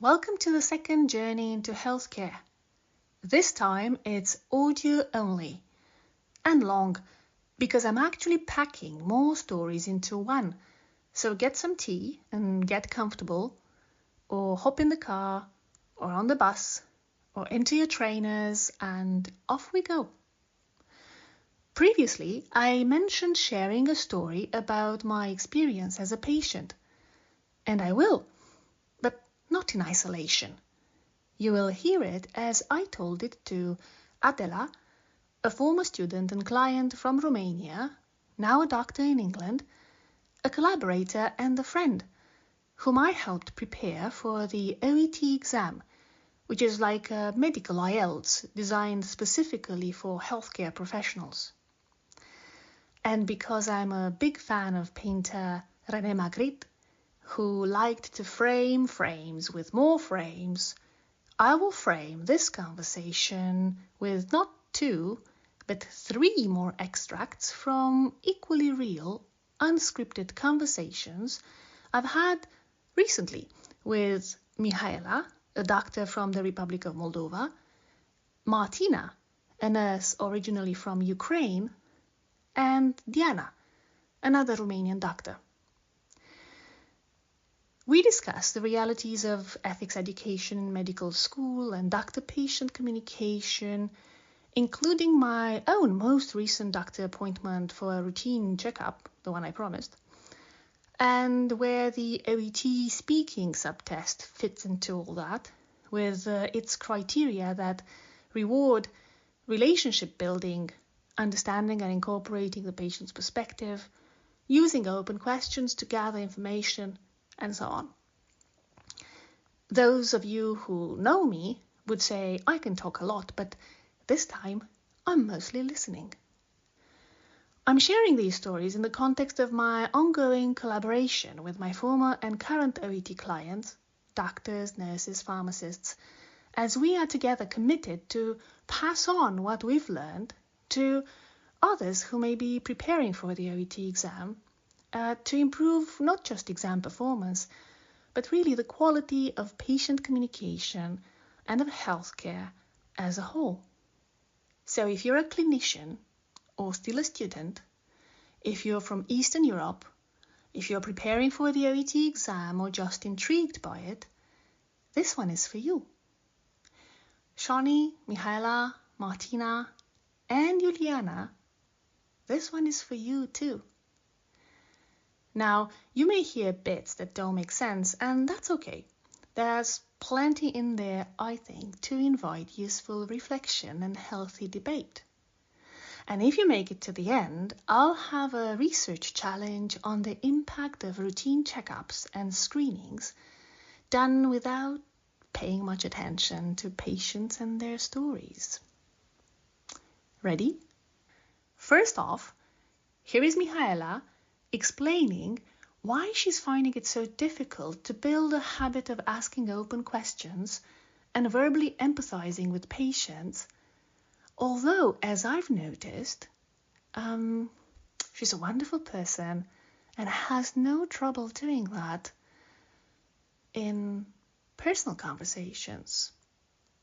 Welcome to the second journey into healthcare. This time it's audio only and long because I'm actually packing more stories into one. So get some tea and get comfortable, or hop in the car or on the bus or into your trainers and off we go. Previously, I mentioned sharing a story about my experience as a patient, and I will, but not in isolation. You will hear it as I told it to Adela, a former student and client from Romania, now a doctor in England, a collaborator and a friend, whom I helped prepare for the OET exam, which is like a medical IELTS designed specifically for healthcare professionals. And because I'm a big fan of painter René Magritte, who liked to frame frames with more frames, I will frame this conversation with not 2, but 3 more extracts from equally real, unscripted conversations I've had recently with Mihaela, a doctor from the Republic of Moldova, Martina, a nurse originally from Ukraine, and Diana, another Romanian doctor. We discuss the realities of ethics education in medical school and doctor-patient communication, including my own most recent doctor appointment for a routine checkup, the one I promised, and where the OET Speaking subtest fits into all that, with its criteria that reward relationship building, understanding and incorporating the patient's perspective, using open questions to gather information, and so on. Those of you who know me would say I can talk a lot, but this time I'm mostly listening. I'm sharing these stories in the context of my ongoing collaboration with my former and current OET clients, doctors, nurses, pharmacists, as we are together committed to pass on what we've learned to others who may be preparing for the OET exam, to improve not just exam performance, but really the quality of patient communication and of healthcare as a whole. So if you're a clinician or still a student, if you're from Eastern Europe, if you're preparing for the OET exam or just intrigued by it, this one is for you. Shani, Mihaela, Martina, and Juliana, this one is for you too. Now, you may hear bits that don't make sense, and that's okay. There's plenty in there, I think, to invite useful reflection and healthy debate. And if you make it to the end, I'll have a research challenge on the impact of routine checkups and screenings done without paying much attention to patients and their stories. Ready? First off, here is Mihaela explaining why she's finding it so difficult to build a habit of asking open questions and verbally empathizing with patients, although, as I've noticed, she's a wonderful person and has no trouble doing that in personal conversations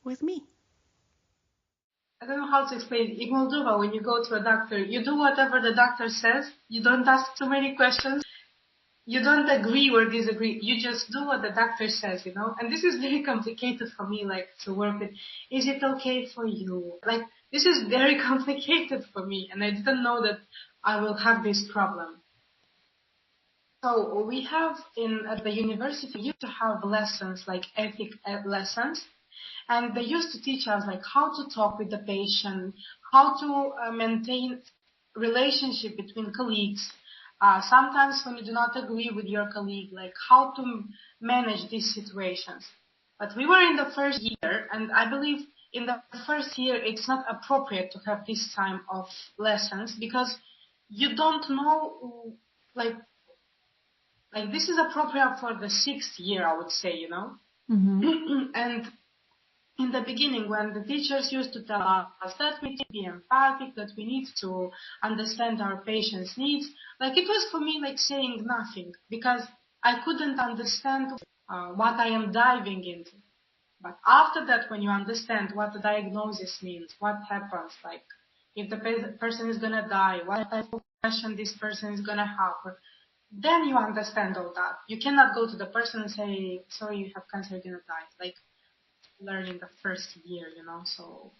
with me. I don't know how to explain. In Moldova, when you go to a doctor, you do whatever the doctor says. You don't ask too many questions. You don't agree or disagree. You just do what the doctor says, you know. And this is very complicated for me, like, to work with. Is it okay for you? Like, this is very complicated for me. And I didn't know that I will have this problem. So we have at the university, we used to have lessons, like ethic lessons. And they used to teach us like how to talk with the patient, how to maintain relationship between colleagues. Sometimes when you do not agree with your colleague, like how to manage these situations. But we were in the first year, and I believe in the first year it's not appropriate to have this time of lessons because you don't know, like this is appropriate for the 6th year, I would say, you know. Mm-hmm. And in the beginning, when the teachers used to tell us that we need to be empathic, that we need to understand our patients' needs, like it was for me like saying nothing because I couldn't understand what I am diving into. But after that, when you understand what the diagnosis means, what happens, like if the person is going to die, what type of question this person is going to have, then you understand all that. You cannot go to the person and say, sorry, you have cancer, you're going to die. Like learning the first year, so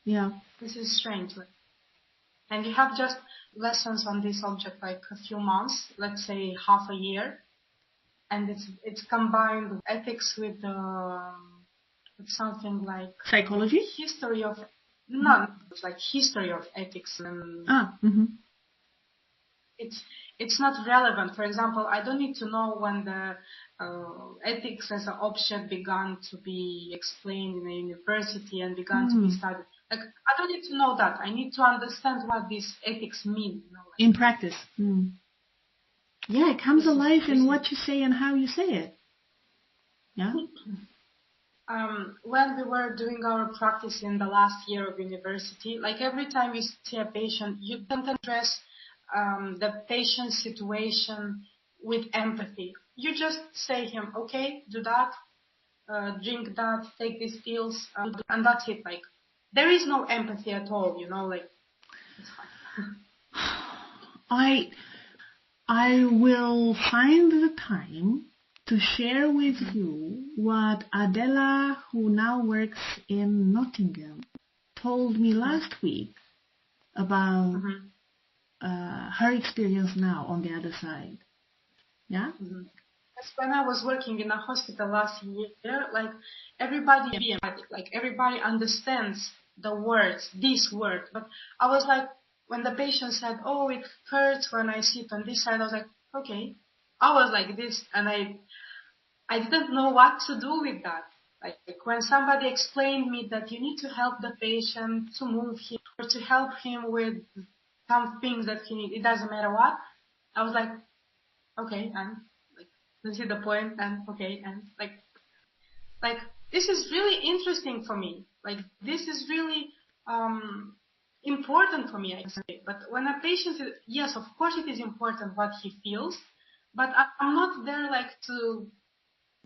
Yeah. this is strange. And you have just lessons on this subject like a few months, let's say half a year. And it's combined with ethics with something like Psychology? History of it's like history of ethics, and it's not relevant. For example, I don't need to know when the ethics as an option began to be explained in a university and began to be studied. Like I don't need to know that. I need to understand what these ethics mean. In practice. Yeah, it comes alive in what you say and how you say it. Yeah. When we were doing our practice in the last year of university, like every time you see a patient, you don't address the patient's situation with empathy. You just say him, okay, do that, drink that, take these pills, and that's it. Like there is no empathy at all, like it's fine. I will find the time to share with you what Adela, who now works in Nottingham, told me last week about her experience now on the other side. Yeah? That's when I was working in a hospital last year, like everybody understands the words, this word. But I was like, when the patient said, oh, it hurts when I sit on this side, I was like, okay. I was like this, and I didn't know what to do with that. Like when somebody explained me that you need to help the patient to move him or to help him with some things that he needs, it doesn't matter what. I was like, okay, and like, this is the point, and okay, and like this is really interesting for me. Like this is really important for me, I say. But when a patient is, yes, of course it is important what he feels, but I'm not there like to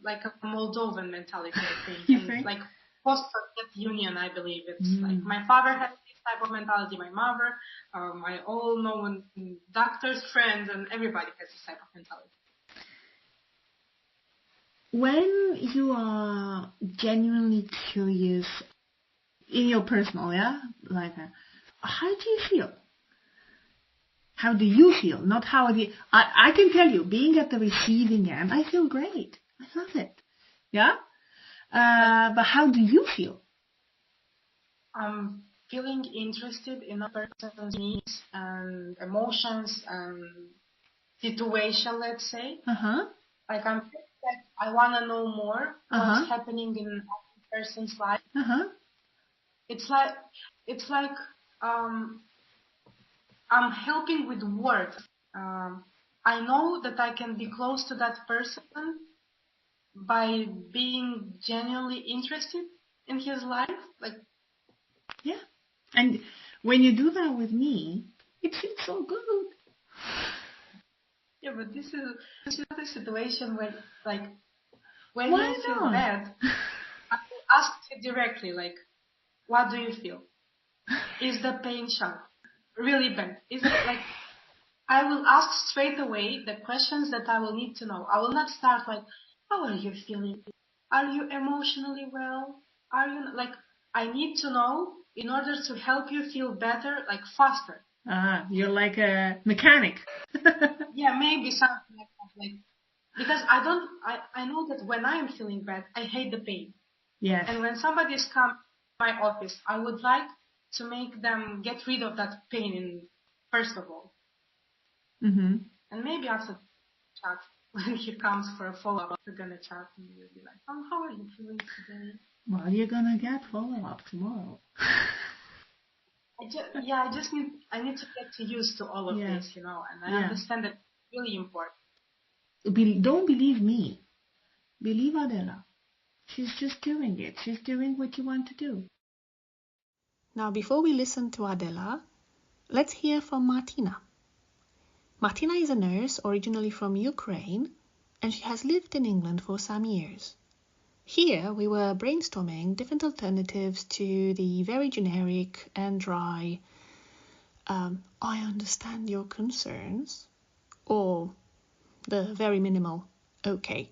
like a Moldovan mentality, I think. And like post-Soviet Union, I believe it's like my father has this type of mentality, my mother, my all known doctors, friends, and everybody has this type of mentality. When you are genuinely curious in your personal, how do you feel? How do you feel? Not how do you, I can tell you, being at the receiving end, I feel great. I love it. Yeah? But how do you feel? I'm feeling interested in a person's needs and emotions and situation, let's say. Like I'm like I want to know more what's happening in a person's life. It's like I'm helping with words. I know that I can be close to that person by being genuinely interested in his life. Like, yeah. And when you do that with me, it feels so good. Yeah, but this is a situation where, like, when Why you feel not? bad, I will ask you directly, like, what do you feel? Is the pain sharp? Really bad? Is it like, I will ask straight away the questions that I will need to know. I will not start like, how are you feeling? Are you emotionally well? Are you, like, I need to know in order to help you feel better, like faster. You're like a mechanic. Yeah, maybe something like that. Like, because I know that when I am feeling bad, I hate the pain. Yes. And when somebody is come to my office, I would like to make them get rid of that pain first of all. And maybe after chat, when he comes for a follow-up, we're going to chat and we'll be like, oh, how are you feeling today? Well, you're going to get follow-up tomorrow. I need to get used to all of this, and I understand that it's really important. Don't believe me. Believe Adela. She's just doing it. She's doing what you want to do. Now, before we listen to Adela, let's hear from Martina. Martina is a nurse originally from Ukraine and she has lived in England for some years. Here we were brainstorming different alternatives to the very generic and dry I understand your concerns, or the very minimal okay.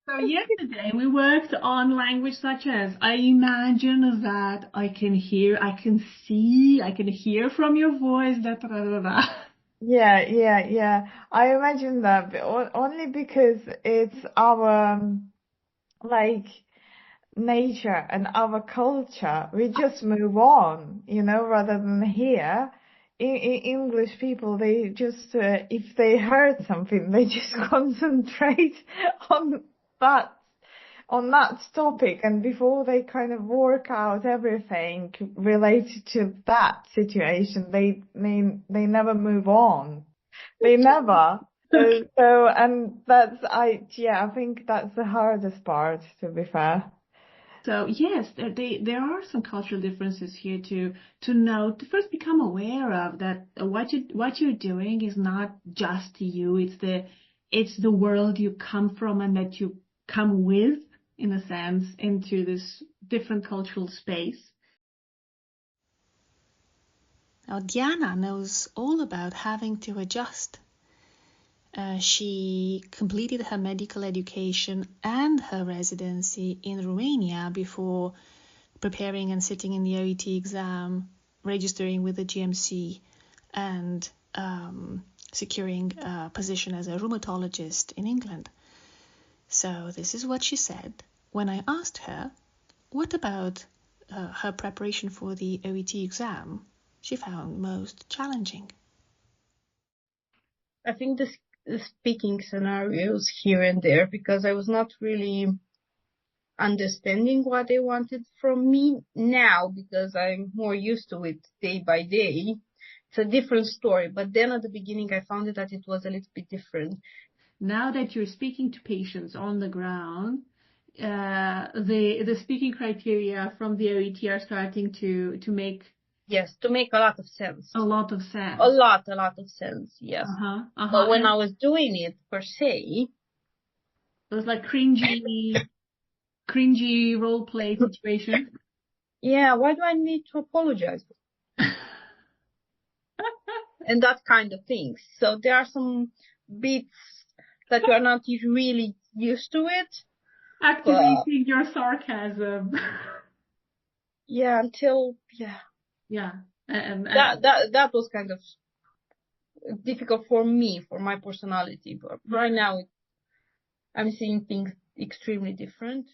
So yesterday we worked on language such as, I imagine that I can hear, I can see, I can hear from your voice, da da da da. Yeah. I imagine that, but only because it's our like nature and our culture. We just move on, rather than here. English people, they just, if they heard something, they just concentrate on that on that topic, and before they kind of work out everything related to that situation, they never move on. They never. And I think that's the hardest part, to be fair. So yes, there are some cultural differences here to know, to first become aware of that what you're doing is not just you, it's the world you come from and that you come with, in a sense, into this different cultural space. Now, Diana knows all about having to adjust. She completed her medical education and her residency in Romania before preparing and sitting in the OET exam, registering with the GMC, and securing a position as a rheumatologist in England. So this is what she said when I asked her what about her preparation for the OET exam she found most challenging. I think the speaking scenarios here and there, because I was not really understanding what they wanted from me. Now, because I'm more used to it day by day, it's a different story. But then at the beginning, I found that it was a little bit different. Now that you're speaking to patients on the ground, the speaking criteria from the OET are starting to make... Yes, to make a lot of sense. A lot of sense. A lot of sense, yes. But when I was doing it, per se... It was like cringy role play situation. Yeah, why do I need to apologize? And that kind of things. So there are some bits that you are not really used to it. Activating your sarcasm. Yeah, until, yeah. Yeah. And that was kind of difficult for me, for my personality. But right now, I'm seeing things extremely different.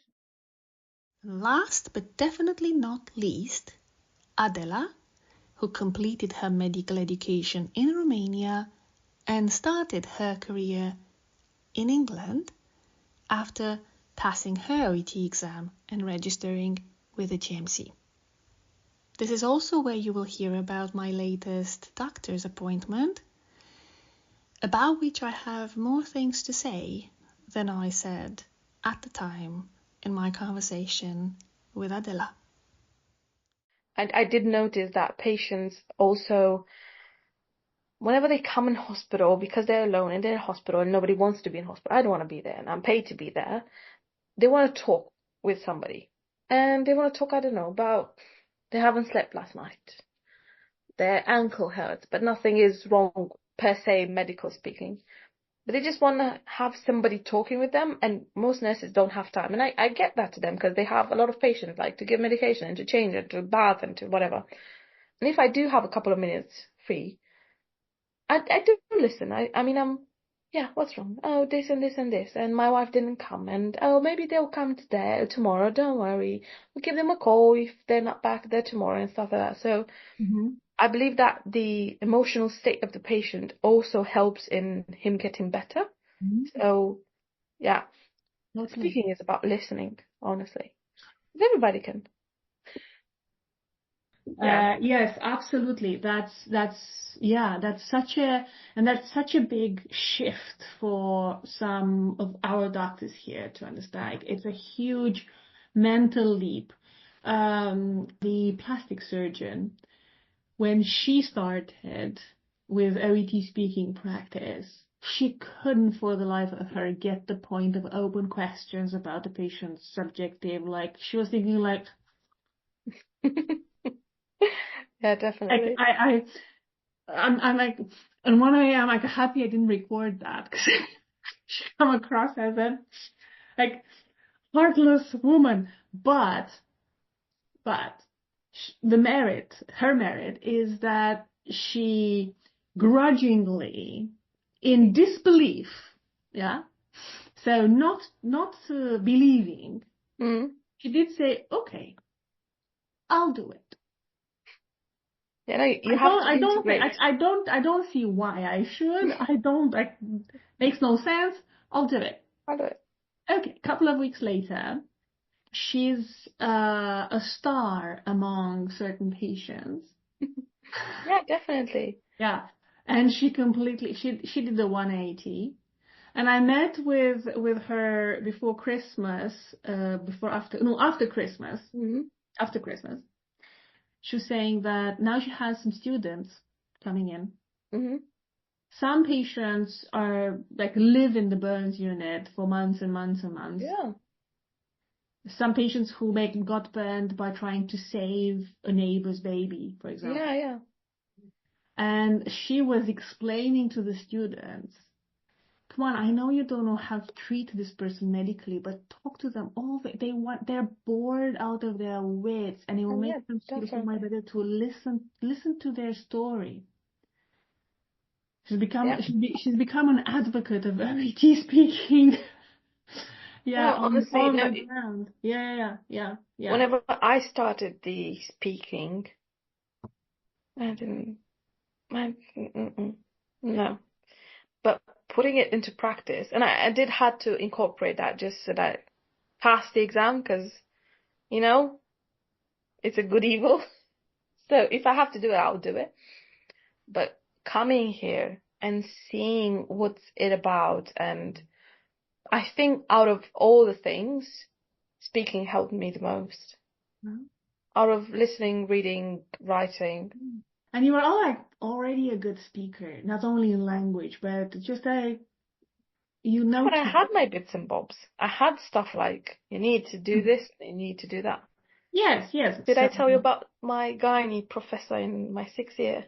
Last but definitely not least, Adela, who completed her medical education in Romania and started her career in England after passing her OET exam and registering with the GMC. This is also where you will hear about my latest doctor's appointment, about which I have more things to say than I said at the time in my conversation with Adela. And I did notice that patients also, whenever they come in hospital, because they're alone and they're in hospital and nobody wants to be in hospital, I don't want to be there and I'm paid to be there, they want to talk with somebody. And they want to talk, I don't know, about they haven't slept last night. Their ankle hurts, but nothing is wrong per se, medical speaking. But they just want to have somebody talking with them, and most nurses don't have time. And I get that to them because they have a lot of patients, like to give medication and to change and to bath and to whatever. And if I do have a couple of minutes free, I do listen. I mean, yeah, what's wrong? Oh, this and this and this. And my wife didn't come. And, oh, maybe they'll come today or tomorrow. Don't worry. We'll give them a call if they're not back there tomorrow and stuff like that. So I believe that the emotional state of the patient also helps in him getting better. So, yeah, speaking is about listening, honestly. Everybody can. Yes, absolutely. That's such a big shift for some of our doctors here to understand. It's a huge mental leap. The plastic surgeon, when she started with OET speaking practice, she couldn't for the life of her get the point of open questions about the patient's subjective. Like, she was thinking like, Yeah, definitely. I'm like, and one way I'm like happy I didn't record that because she come across as a like heartless woman. But her merit is that she grudgingly, in disbelief, yeah, so not believing, she did say, okay, I'll do it. Yeah, no, you have to integrate. I don't see why I should. Makes no sense. I'll do it. I'll do it. Okay, a couple of weeks later, she's a star among certain patients. Yeah, definitely. Yeah, and she did the 180. And I met with her before Christmas, after Christmas. After Christmas. She was saying that now she has some students coming in. Some patients are like live in the burns unit for months and months and months. Yeah. Some patients who got burned by trying to save a neighbor's baby, for example. Yeah, yeah. And she was explaining to the students, come on, I know you don't know how to treat this person medically, but talk to them. They're bored out of their wits, and it will make them feel so much better to listen to their story. She's become an advocate of OET speaking. Yeah, no, honestly, on the ground. Yeah. Whenever I started the speaking, no. But putting it into practice, and I did had to incorporate that just so that I pass the exam, because, it's a good evil. So if I have to do it, I'll do it. But coming here and seeing what's it about, and I think out of all the things, speaking helped me the most. Out of listening, reading, writing. And you were already a good speaker, not only in language, but just But I had my bits and bobs. I had stuff like, you need to do this, you need to do that. Yes. Did I tell you about my gynae professor in my 6th year?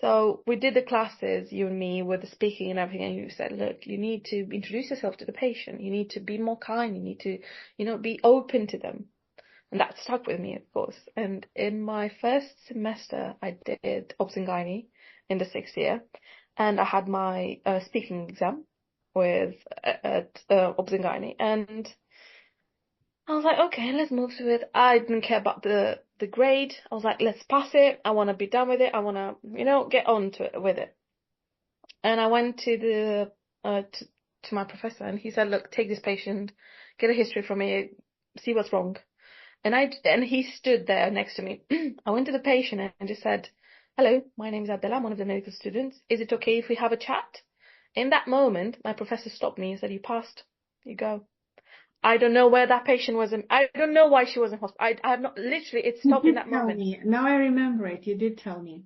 So we did the classes, you and me, with the speaking and everything, and you said, look, you need to introduce yourself to the patient. You need to be more kind. You need to, be open to them. And that stuck with me, of course. And in my first semester, I did obs and gynae in the 6th year. And I had my speaking exam with obs and gynae. And I was like, okay, let's move to it. I didn't care about the grade. I was like, let's pass it. I want to be done with it. I want to, get on to it with it. And I went to the to my professor, and he said, look, take this patient, get a history from me, see what's wrong. And he stood there next to me. I went to the patient and just said, hello, my name is Adela. I'm one of the medical students. Is it okay if we have a chat? In that moment, my professor stopped me and said, you passed. You go. I don't know where that patient was. I don't know why she was in hospital. I have not, literally, it stopped in that moment. Me. Now I remember it. You did tell me.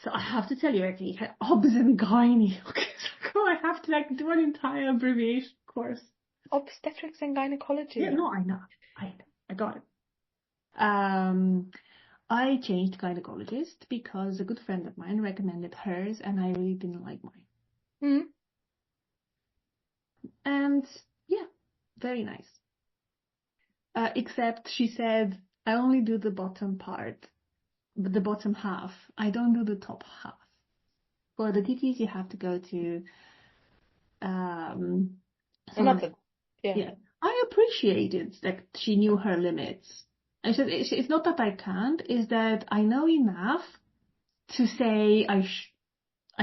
So I have to tell you, actually, you had obs and gynae. Okay, so I have to do an entire abbreviation course. Obstetrics and gynecology. Yeah, no, I know. I got it. I changed gynecologist because a good friend of mine recommended hers, and I really didn't like mine. And yeah, very nice. Except she said, I only do the bottom part, but the bottom half. I don't do the top half. For the TTs, you have to go to Yeah. I appreciated that she knew her limits. I said, it's not that I can't, it's that I know enough to say I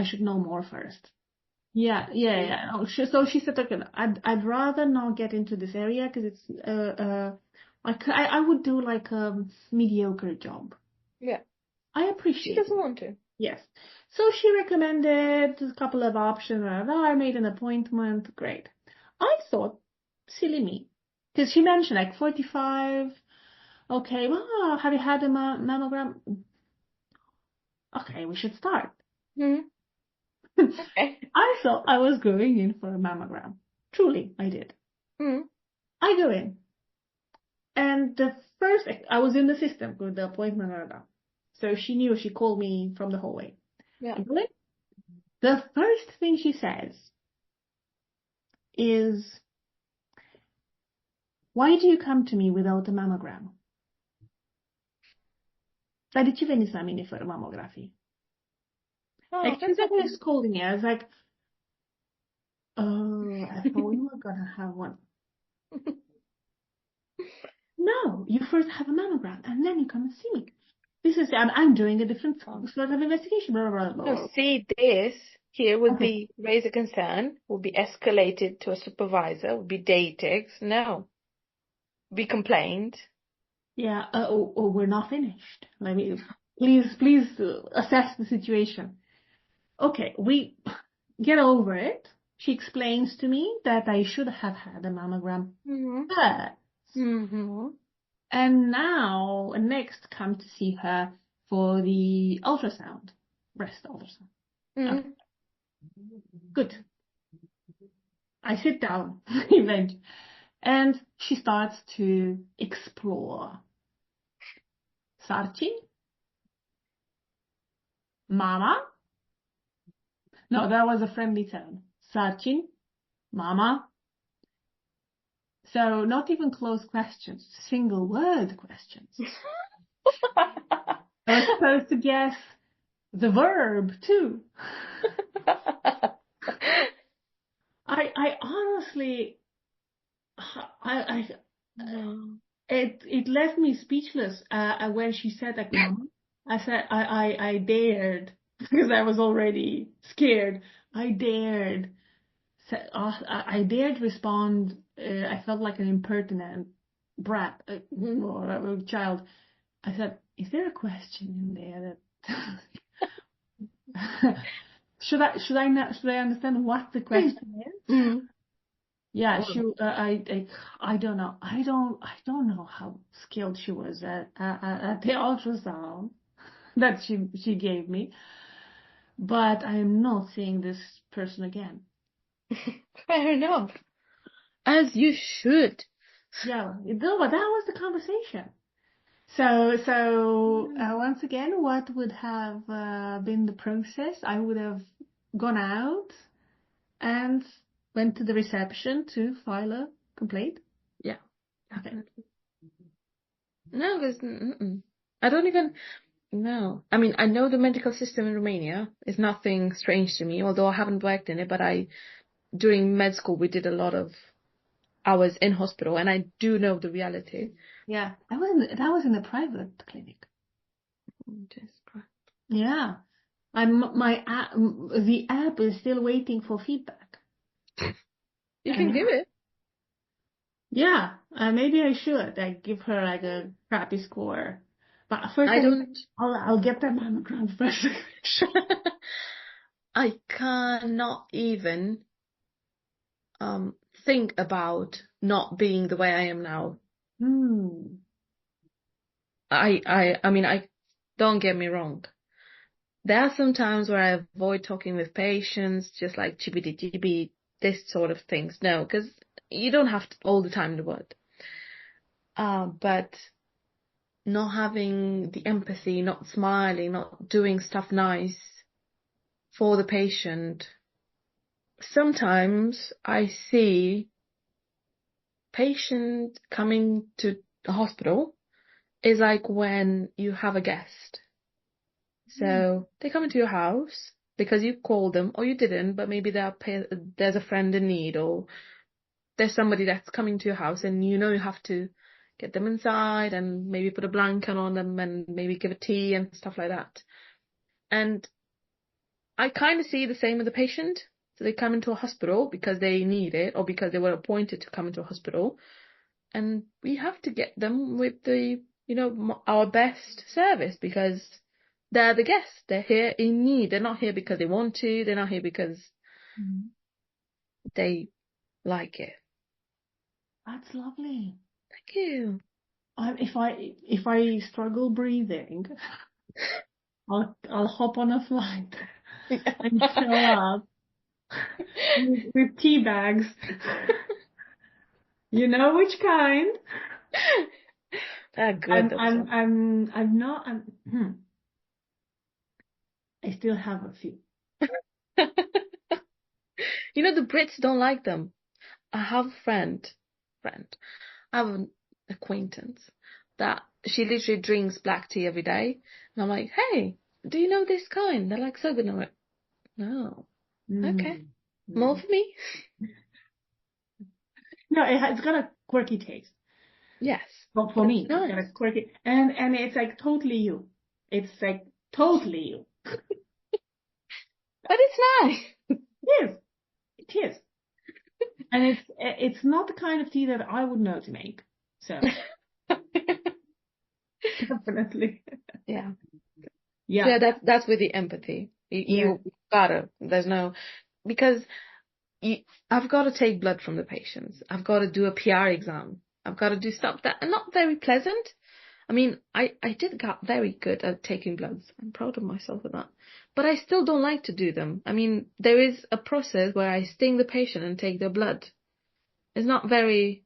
should know more first. Yeah. So she said, okay, I'd rather not get into this area because it's I would do like a mediocre job. Yeah. I appreciate. She doesn't want to. Yes. So she recommended a couple of options. I made an appointment. Great. I thought, silly me, because she mentioned like 45. Okay, well, have you had a mammogram? Okay, we should start. Okay. I thought I was going in for a mammogram. Truly, I did. Mm. I go in. And I was in the system with the appointment. So she knew, she called me from the hallway. Yeah. I go in. The first thing she says is, why do you come to me without a mammogram? Dar de ce veniți la mine fără mamografie? Oh, Like, she's that's like okay. scolding me. I was like, oh, I thought we were gonna have one. No, you first have a mammogram and then you come and see me. This is, I'm doing a different sort of investigation, blah, blah, blah, blah. No, see, this here would Okay. be raise a concern, would be escalated to a supervisor, would be dated. No. Be complained. Yeah, we're not finished. Let me, please assess the situation. Okay, we get over it. She explains to me that I should have had a mammogram Mm-hmm. first. Mm-hmm. And now, next, come to see her for the ultrasound, breast ultrasound. Mm-hmm. Okay. Good. I sit down, eventually, and she starts to explore. Sarcin? Mama? No, that was a friendly tone. Sarcin? Mama? So not even closed questions, single word questions. I was supposed to guess the verb too. I honestly, it left me speechless. When she said like, Mama, I said I dared because I was already scared. I dared. I dared respond. I felt like an impertinent brat or a child. I said, "Is there a question in there that should I understand what the question is?" Mm. Yeah, I don't know. I don't know how skilled she was at the ultrasound that she gave me, but I am not seeing this person again. Fair enough. As you should. Yeah, no, but that was the conversation. So once again, what would have been the process? I would have gone out and went to the reception to file a complaint. Yeah. Okay. No, because I don't even know. I mean, I know the medical system in Romania is nothing strange to me, although I haven't worked in it. But during med school, we did a lot of hours in hospital, and I do know the reality. Yeah, that was in a private clinic. Yeah, the app is still waiting for feedback. You can give it. Yeah, maybe I should. I give her like a crappy score. But first, I'll get that mammogram first. I cannot even think about not being the way I am now. I mean, don't get me wrong. There are some times where I avoid talking with patients, just like chibbity, this sort of things. No, because you don't have to all the time in the world. But not having the empathy, not smiling, not doing stuff nice for the patient. Sometimes I see patient coming to the hospital is like when you have a guest. So they come into your house because you called them or you didn't, but maybe there's a friend in need or there's somebody that's coming to your house and you know you have to get them inside and maybe put a blanket on them and maybe give a tea and stuff like that. And I kind of see the same with the patient. So they come into a hospital because they need it or because they were appointed to come into a hospital. And we have to get them with our best service because they're the guests. They're here in need. They're not here because they want to. They're not here because they like it. That's lovely. Thank you. If I struggle breathing, I'll hop on a flight and show up with tea bags. You know which kind? They're good. I still have a few. You know, the Brits don't like them. I have a friend, I have an acquaintance that she literally drinks black tea every day. And I'm like, hey, do you know this kind? They're like, so good. And I'm like, no. Okay. More for me? No, it's got a quirky taste. Yes. Well, for me, Nice. it's got a quirky, and it's like totally you. It's like totally you. But it's nice. It is. And it's not the kind of tea that I would know to make. So definitely. Yeah. Yeah. Yeah, that's with the empathy. You gotta, because I've got to take blood from the patients. I've got to do a PR exam. I've got to do stuff that are not very pleasant. I mean, I did get very good at taking bloods. I'm proud of myself for that. But I still don't like to do them. I mean, there is a process where I sting the patient and take their blood. It's not very,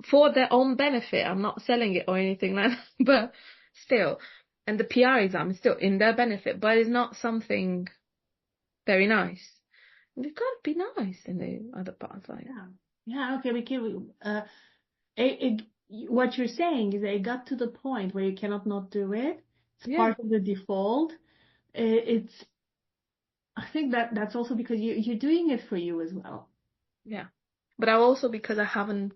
for their own benefit. I'm not selling it or anything like that, but still. And the PR exam is still in their benefit, but it's not something very nice. You've got to be nice in the other parts, like. Yeah. Okay. What you're saying is that it got to the point where you cannot not do it. It's part of the default. I think that's also because you're doing it for you as well. Yeah. But also because I haven't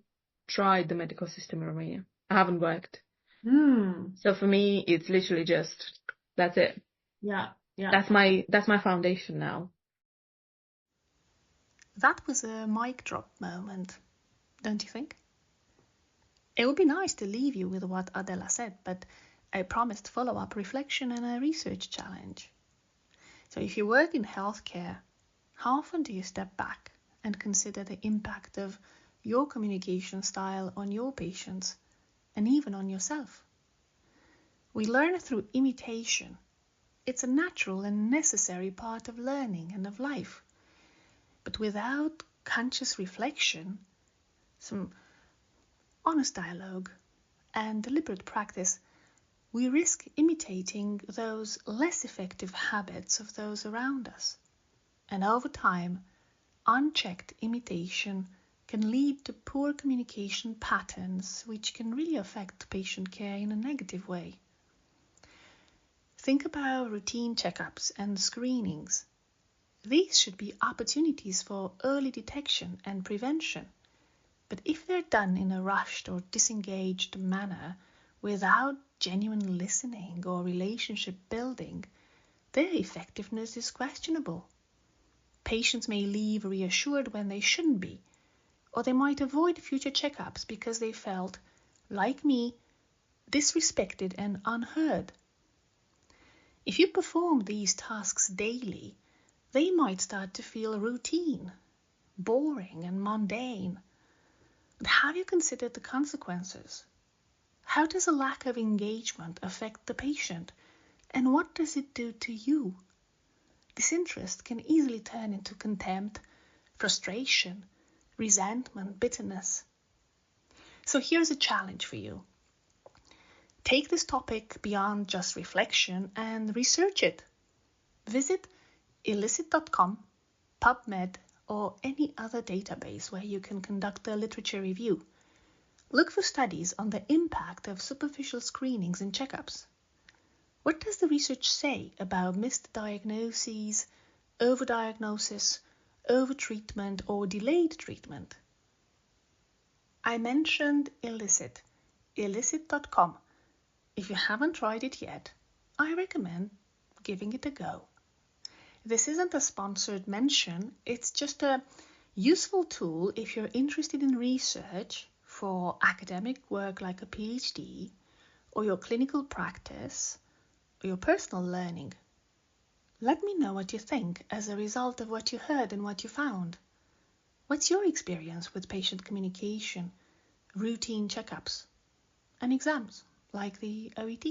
tried the medical system in Romania. I haven't worked. So for me, it's literally just, that's it. Yeah. That's my foundation now. That was a mic drop moment, don't you think? It would be nice to leave you with what Adela said, but I promised follow-up reflection and a research challenge. So if you work in healthcare, how often do you step back and consider the impact of your communication style on your patients and even on yourself? We learn through imitation. It's a natural and necessary part of learning and of life. But without conscious reflection, some honest dialogue, and deliberate practice, we risk imitating those less effective habits of those around us. And over time, unchecked imitation can lead to poor communication patterns, which can really affect patient care in a negative way. Think about routine checkups and screenings. These should be opportunities for early detection and prevention. But if they're done in a rushed or disengaged manner, without genuine listening or relationship building, their effectiveness is questionable. Patients may leave reassured when they shouldn't be, or they might avoid future checkups because they felt, like me, disrespected and unheard. If you perform these tasks daily, they might start to feel routine, boring and mundane. But have you considered the consequences? How does a lack of engagement affect the patient? And what does it do to you? Disinterest can easily turn into contempt, frustration, resentment, bitterness. So here's a challenge for you. Take this topic beyond just reflection and research it. Visit illicit.com, PubMed, or any other database where you can conduct a literature review. Look for studies on the impact of superficial screenings and checkups. What does the research say about missed diagnoses, overdiagnosis, overtreatment, or delayed treatment? I mentioned Illicit, illicit.com. If you haven't tried it yet, I recommend giving it a go. This isn't a sponsored mention, it's just a useful tool if you're interested in research for academic work like a PhD, or your clinical practice, or your personal learning. Let me know what you think as a result of what you heard and what you found. What's your experience with patient communication, routine checkups, and exams like the OET?